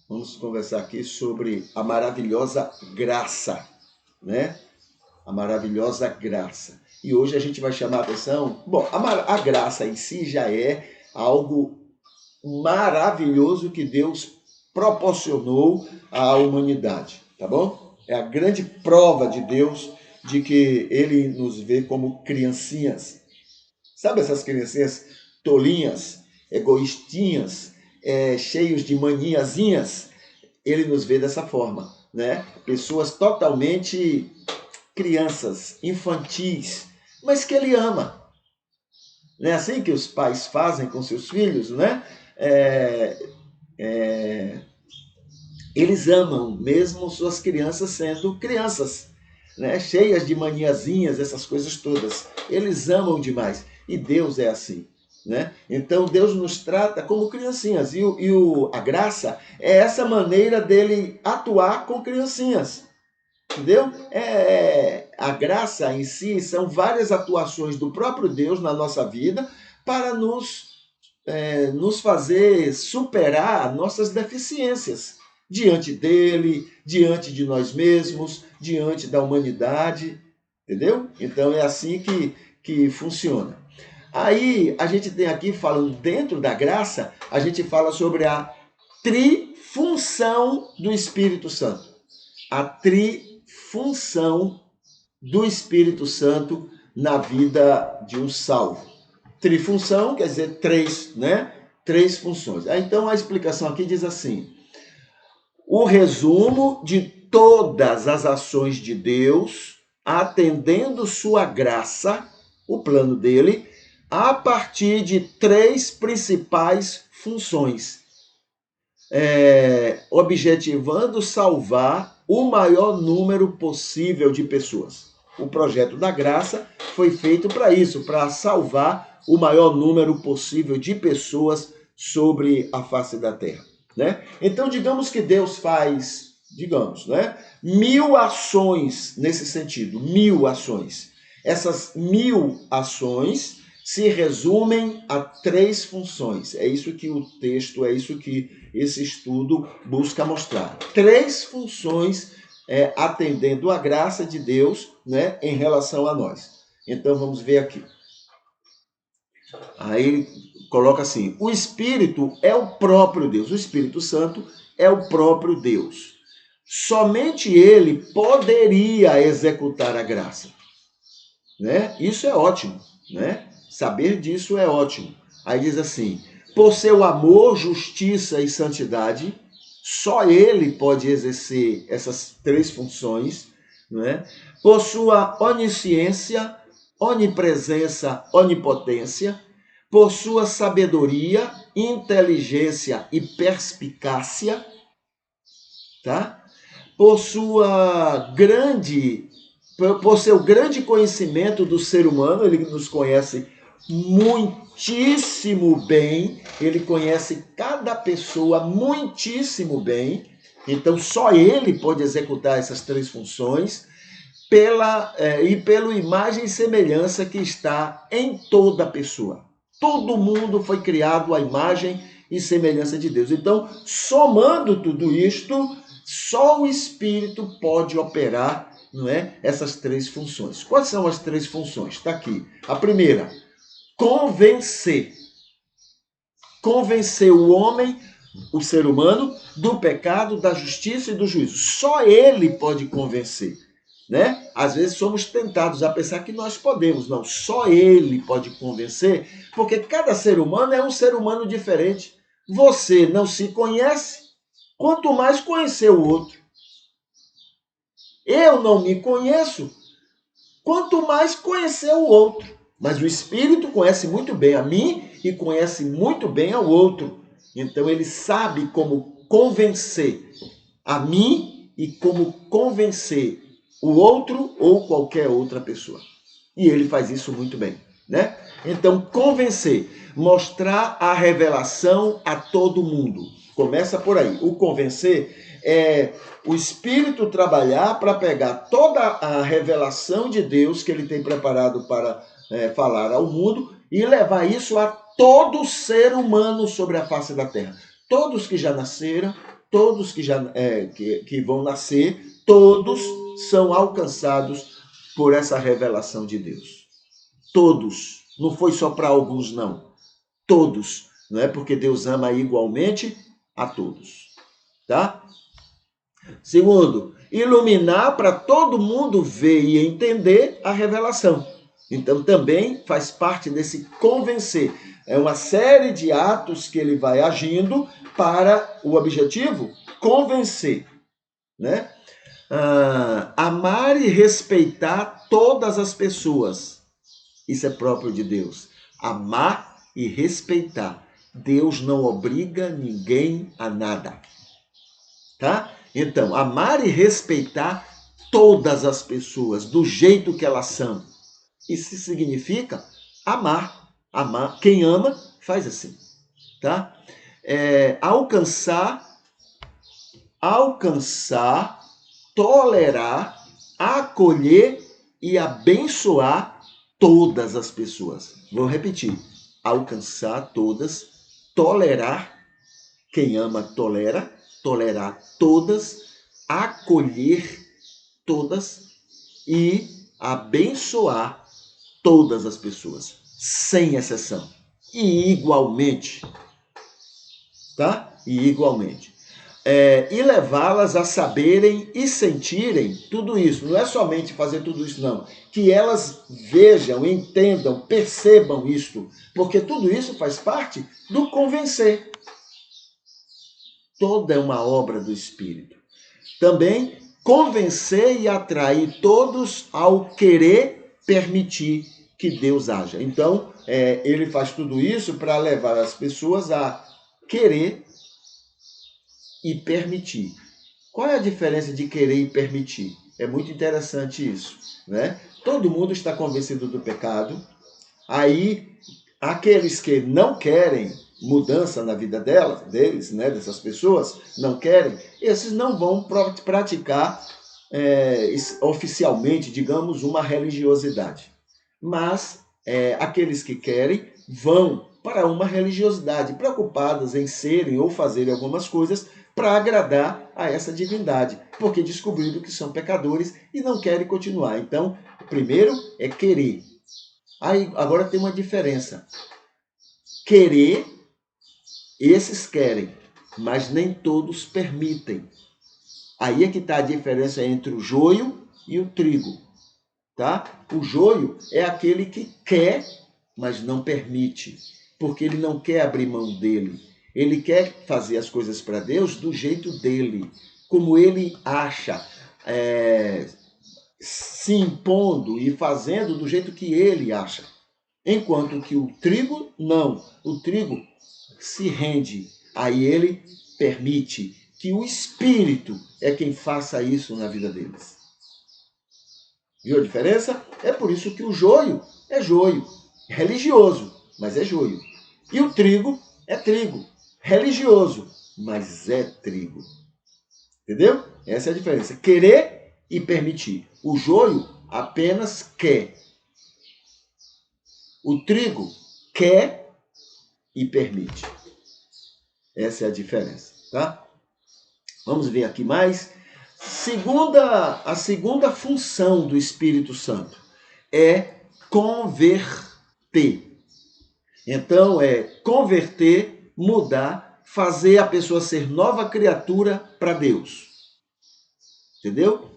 Vamos conversar aqui sobre a maravilhosa graça, né? A maravilhosa graça. E hoje a gente vai chamar a atenção. Bom, a graça em si já é algo maravilhoso que Deus proporcionou à humanidade, tá bom? É a grande prova de Deus de que ele nos vê como criancinhas. Sabe essas criancinhas tolinhas, egoístinhas, cheios de maniazinhas? Ele nos vê dessa forma, né? Pessoas totalmente crianças, infantis, mas que ele ama. Não é assim que os pais fazem com seus filhos, né? É, é, eles amam mesmo suas crianças sendo crianças, né? Cheias de maniazinhas, essas coisas todas. Eles amam demais. E Deus é assim. Né? Então Deus nos trata como criancinhas. A graça é essa maneira dele atuar com criancinhas. Entendeu? A graça em si são várias atuações do próprio Deus na nossa vida para nos fazer superar nossas deficiências diante dele, diante de nós mesmos, diante da humanidade, entendeu? Então é assim que funciona. Aí a gente tem aqui, falando dentro da graça, a gente fala sobre a trifunção do Espírito Santo. A trifunção do Espírito Santo na vida de um salvo. Trifunção quer dizer três, né? Três funções. Então a explicação aqui diz assim: o resumo de todas as ações de Deus, atendendo sua graça, o plano dele, a partir de três principais funções, objetivando salvar o maior número possível de pessoas. O projeto da graça foi feito para isso, para salvar o maior número possível de pessoas sobre a face da terra. Né? Então, digamos que Deus faz, né, 1000 ações nesse sentido, 1000 ações. Essas 1000 ações se resumem a três funções. É isso que o texto, é isso que esse estudo busca mostrar. Três funções atendendo a graça de Deus, né, em relação a nós. Então vamos ver aqui. Aí ele coloca assim: o Espírito é o próprio Deus, o Espírito Santo é o próprio Deus. Somente ele poderia executar a graça. Né? Isso é ótimo, né? Saber disso é ótimo. Aí diz assim: por seu amor, justiça e santidade, só ele pode exercer essas três funções, né? Por sua onisciência, onipresença, onipotência, por sua sabedoria, inteligência e perspicácia, tá? Por sua grande por seu grande conhecimento do ser humano, ele nos conhece muitíssimo bem, ele conhece cada pessoa muitíssimo bem, então só ele pode executar essas três funções, pela imagem e semelhança que está em toda pessoa. Todo mundo foi criado à imagem e semelhança de Deus. Então, somando tudo isto, só o Espírito pode operar, não é, essas três funções. Quais são as três funções? Está aqui. A primeira, convencer. Convencer o homem, o ser humano, do pecado, da justiça e do juízo. Só ele pode convencer. Né? Às vezes somos tentados a pensar que nós podemos. Não, só ele pode convencer, porque cada ser humano é um ser humano diferente. Você não se conhece, quanto mais conhecer o outro. Eu não me conheço, quanto mais conhecer o outro. Mas o Espírito conhece muito bem a mim e conhece muito bem ao outro. Então ele sabe como convencer a mim e como convencer o outro ou qualquer outra pessoa. E ele faz isso muito bem, né? Então, convencer, mostrar a revelação a todo mundo. Começa por aí. O convencer é o Espírito trabalhar para pegar toda a revelação de Deus que ele tem preparado para falar ao mundo e levar isso a todo ser humano sobre a face da terra. Todos que já nasceram, todos que vão nascer, todos são alcançados por essa revelação de Deus. Todos. Não foi só para alguns, não. Todos. Não é porque Deus ama igualmente a todos. Tá? Segundo, iluminar para todo mundo ver e entender a revelação. Então também faz parte desse convencer. É uma série de atos que ele vai agindo para o objetivo convencer, né? Amar e respeitar todas as pessoas. Isso é próprio de Deus. Amar e respeitar. Deus não obriga ninguém a nada. Tá? Então, amar e respeitar todas as pessoas do jeito que elas são. Isso significa amar. Amar. Quem ama, faz assim. Tá? Alcançar, tolerar, acolher e abençoar todas as pessoas. Vou repetir. Alcançar todas, tolerar, quem ama tolera, tolerar todas, acolher todas e abençoar todas as pessoas, sem exceção. E igualmente, tá? E igualmente. E levá-las a saberem e sentirem tudo isso. Não é somente fazer tudo isso, não. Que elas vejam, entendam, percebam isto. Porque tudo isso faz parte do convencer. Toda é uma obra do Espírito. Também convencer e atrair todos ao querer permitir que Deus haja. Então, ele faz tudo isso para levar as pessoas a querer e permitir. Qual é a diferença de querer e permitir? É muito interessante isso, né? Todo mundo está convencido do pecado. Aí, aqueles que não querem mudança na vida deles, né, dessas pessoas, não querem, esses não vão praticar oficialmente, digamos, uma religiosidade. Mas aqueles que querem vão para uma religiosidade, preocupadas em serem ou fazerem algumas coisas para agradar a essa divindade, porque descobriram que são pecadores e não querem continuar. Então, primeiro é querer. Aí, agora tem uma diferença. Querer, esses querem, mas nem todos permitem. Aí é que está a diferença entre o joio e o trigo. Tá? O joio é aquele que quer, mas não permite, porque ele não quer abrir mão dele. Ele quer fazer as coisas para Deus do jeito dele, como ele acha, se impondo e fazendo do jeito que ele acha. Enquanto que o trigo, não. O trigo se rende. Aí ele permite que o Espírito é quem faça isso na vida deles. Viu a diferença? É por isso que o joio é joio. Religioso, mas é joio. E o trigo é trigo. Religioso, mas é trigo. Entendeu? Essa é a diferença. Querer e permitir. O joio apenas quer. O trigo quer e permite. Essa é a diferença, tá? Vamos ver aqui mais. A segunda função do Espírito Santo é converter. Então, converter, mudar, fazer a pessoa ser nova criatura para Deus. Entendeu?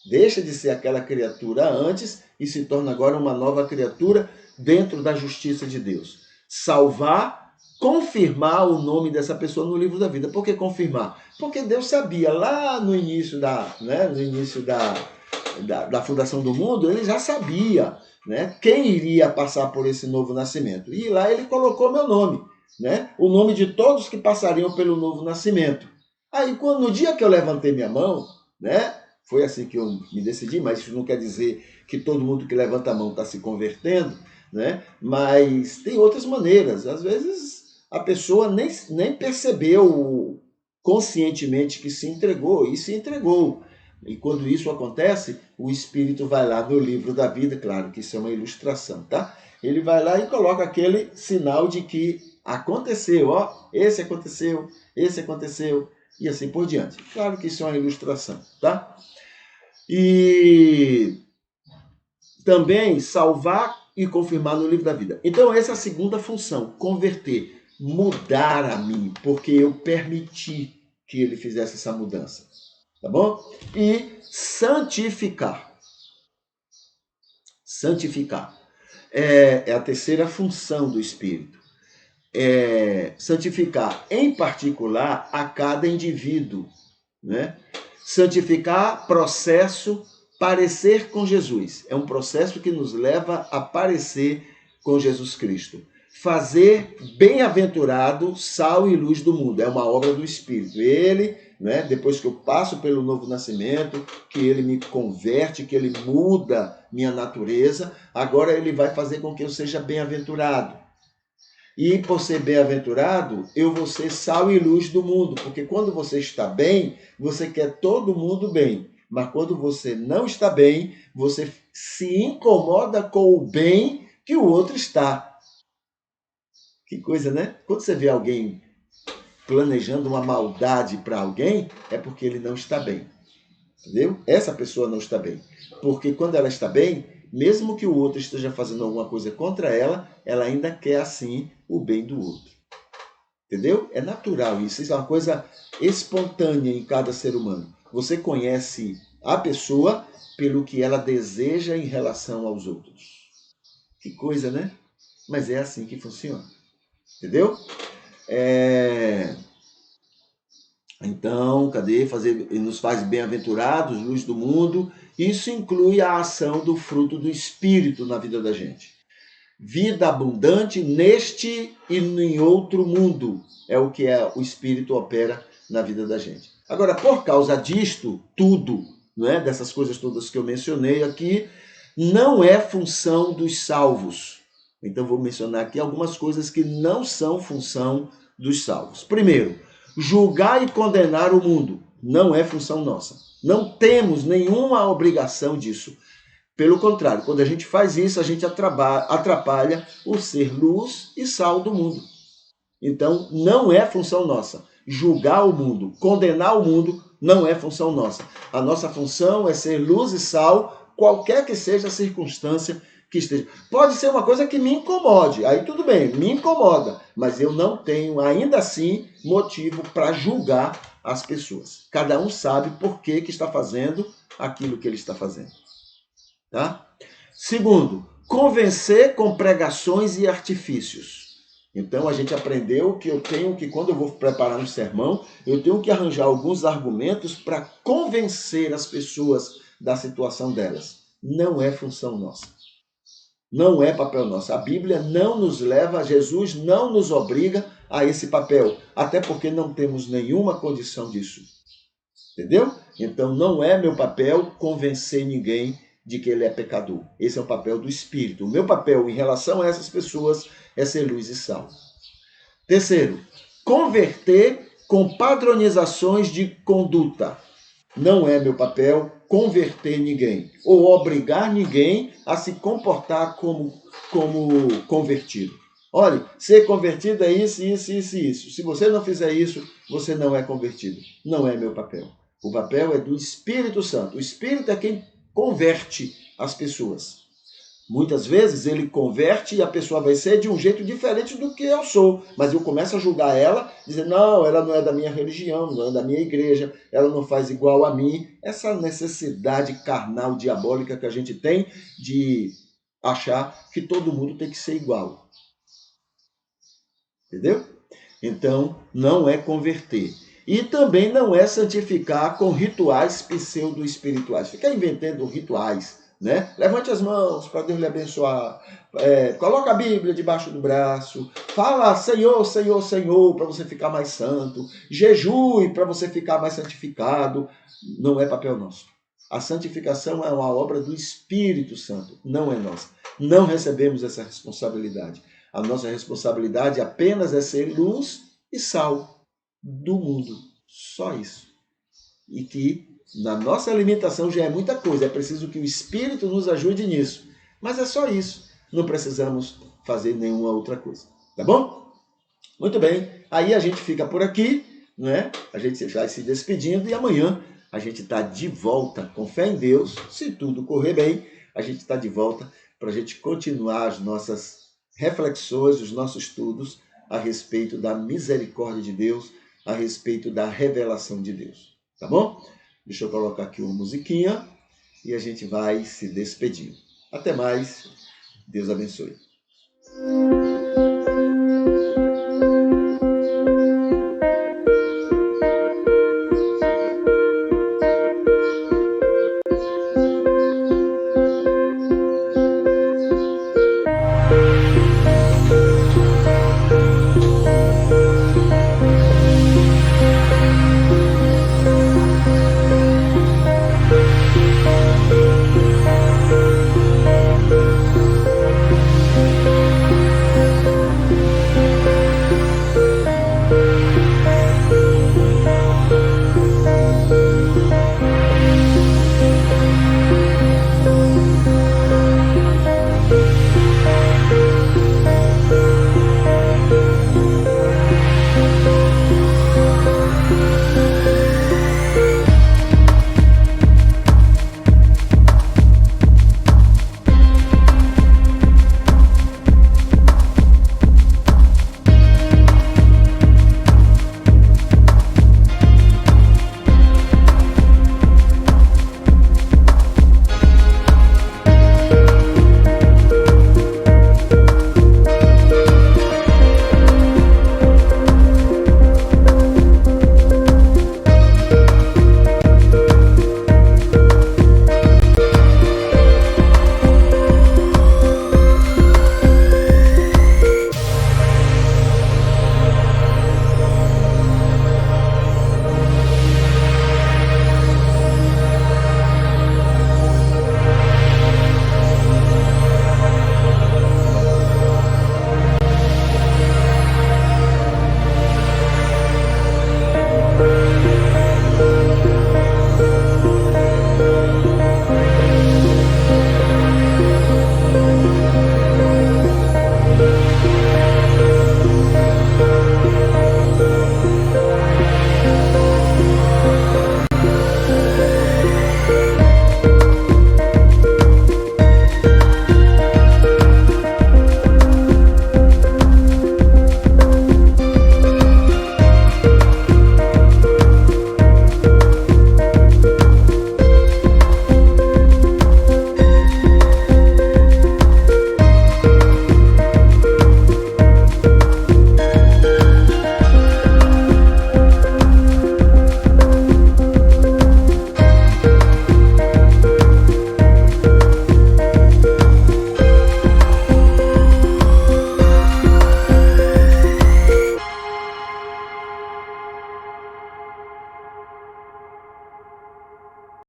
Deixa de ser aquela criatura antes e se torna agora uma nova criatura dentro da justiça de Deus. Salvar, confirmar o nome dessa pessoa no livro da vida. Por que confirmar? Porque Deus sabia lá no início da fundação do mundo, ele já sabia, né, quem iria passar por esse novo nascimento. E lá ele colocou meu nome, né, o nome de todos que passariam pelo novo nascimento. Aí, no dia que eu levantei minha mão, né, foi assim que eu me decidi, mas isso não quer dizer que todo mundo que levanta a mão está se convertendo, né? Mas tem outras maneiras. Às vezes a pessoa nem percebeu conscientemente que se entregou e se entregou. E quando isso acontece, o Espírito vai lá no livro da vida, claro que isso é uma ilustração, tá? Ele vai lá e coloca aquele sinal de que aconteceu, ó, esse aconteceu, e assim por diante. Claro que isso é uma ilustração, tá? E também salvar e confirmar no livro da vida. Então, essa é a segunda função, converter, mudar a mim, porque eu permiti que ele fizesse essa mudança, tá bom? E santificar. Santificar. É a terceira função do Espírito. Santificar, em particular, a cada indivíduo, né? Santificar, processo, parecer com Jesus. É um processo que nos leva a parecer com Jesus Cristo. Fazer bem-aventurado, sal e luz do mundo. É uma obra do Espírito. Ele, né, depois que eu passo pelo novo nascimento, que ele me converte, que ele muda minha natureza, agora ele vai fazer com que eu seja bem-aventurado. E por ser bem-aventurado, eu vou ser sal e luz do mundo, porque quando você está bem, você quer todo mundo bem. Mas quando você não está bem, você se incomoda com o bem que o outro está. Que coisa, né? Quando você vê alguém planejando uma maldade para alguém, é porque ele não está bem. Entendeu? Essa pessoa não está bem. Porque quando ela está bem, mesmo que o outro esteja fazendo alguma coisa contra ela, ela ainda quer assim o bem do outro. Entendeu? É natural isso. Isso é uma coisa espontânea em cada ser humano. Você conhece a pessoa pelo que ela deseja em relação aos outros. Que coisa, né? Mas é assim que funciona. Entendeu? Então, cadê? Fazer, nos faz bem-aventurados, luz do mundo. Isso inclui a ação do fruto do Espírito na vida da gente. Vida abundante neste e em outro mundo. É o que o Espírito opera na vida da gente. Agora, por causa disto, tudo, não é? Dessas coisas todas que eu mencionei aqui, não é função dos salvos. Então, vou mencionar aqui algumas coisas que não são função dos salvos. Primeiro, julgar e condenar o mundo. Não é função nossa. Não temos nenhuma obrigação disso. Pelo contrário, quando a gente faz isso, a gente atrapalha o ser luz e sal do mundo. Então, não é função nossa. Julgar o mundo, condenar o mundo, não é função nossa. A nossa função é ser luz e sal, qualquer que seja a circunstância que esteja. Pode ser uma coisa que me incomode, aí tudo bem, me incomoda, mas eu não tenho, ainda assim, motivo para julgar as pessoas. Cada um sabe por que está fazendo aquilo que ele está fazendo. Tá? Segundo, convencer com pregações e artifícios. Então a gente aprendeu que eu tenho que, quando eu vou preparar um sermão, eu tenho que arranjar alguns argumentos para convencer as pessoas da situação delas. Não é função nossa. Não é papel nosso. A Bíblia não nos leva, Jesus não nos obriga a esse papel, até porque não temos nenhuma condição disso. Entendeu? Então não é meu papel convencer ninguém de que ele é pecador. Esse é o papel do Espírito. O meu papel em relação a essas pessoas é ser luz e sal. Terceiro, converter com padronizações de conduta. Não é meu papel converter ninguém ou obrigar ninguém a se comportar como convertido. Olha, ser convertido é isso, isso, isso e isso. Se você não fizer isso, você não é convertido. Não é meu papel. O papel é do Espírito Santo. O Espírito é quem converte as pessoas. Muitas vezes ele converte e a pessoa vai ser de um jeito diferente do que eu sou. Mas eu começo a julgar ela, dizendo, não, ela não é da minha religião, não é da minha igreja, ela não faz igual a mim. Essa necessidade carnal, diabólica que a gente tem de achar que todo mundo tem que ser igual. Entendeu? Então, não é converter. E também não é santificar com rituais pseudo-espirituais. Fica inventando rituais, né? Levante as mãos para Deus lhe abençoar. Coloca a Bíblia debaixo do braço. Fala Senhor, Senhor, Senhor, para você ficar mais santo. Jejue para você ficar mais santificado. Não é papel nosso. A santificação é uma obra do Espírito Santo, não é nossa. Não recebemos essa responsabilidade. A nossa responsabilidade apenas é ser luz e sal do mundo. Só isso. E que na nossa alimentação já é muita coisa. É preciso que o Espírito nos ajude nisso. Mas é só isso. Não precisamos fazer nenhuma outra coisa. Tá bom? Muito bem. Aí a gente fica por aqui. né? A gente vai se despedindo e amanhã a gente está de volta, com fé em Deus. Se tudo correr bem, a gente está de volta para a gente continuar as nossas reflexões, os nossos estudos a respeito da misericórdia de Deus, a respeito da revelação de Deus. Tá bom? Deixa eu colocar aqui uma musiquinha e a gente vai se despedir. Até mais. Deus abençoe.